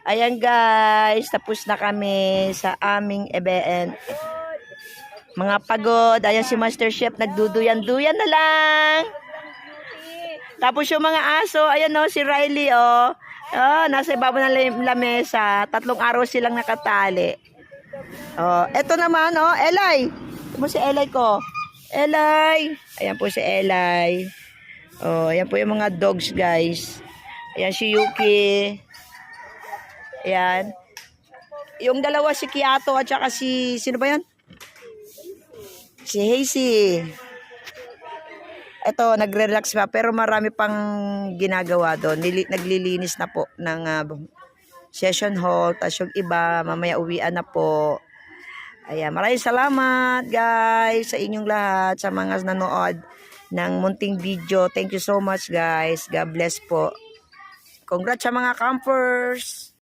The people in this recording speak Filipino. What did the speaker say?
Ayan guys, tapos na kami sa aming event. Mga pagod. Ayan si Master Chef, nagduduyan-duyan na lang. Tapos yung mga aso, ayan o, si Riley o. Oh, nasa ibabaw ng lamesa. 3 araw silang nakatali. Oh, eto naman oh, Elay. Ito mo si Elay ko. Elay. Ayan po si Elay. Oh, ayan po yung mga dogs guys. Ayan si Yuki. Ayan. Yung dalawa si Kiato at saka si, sino ba yan? Si Hazy. Ito, nagre-relax pa pero marami pang ginagawa doon. Naglilinis na po ng session hall. Tapos yung iba, mamaya uwian na po. Ayan, maraming salamat guys sa inyong lahat, sa mga nanood ng munting video. Thank you so much guys. God bless po. Congrats sa mga campers.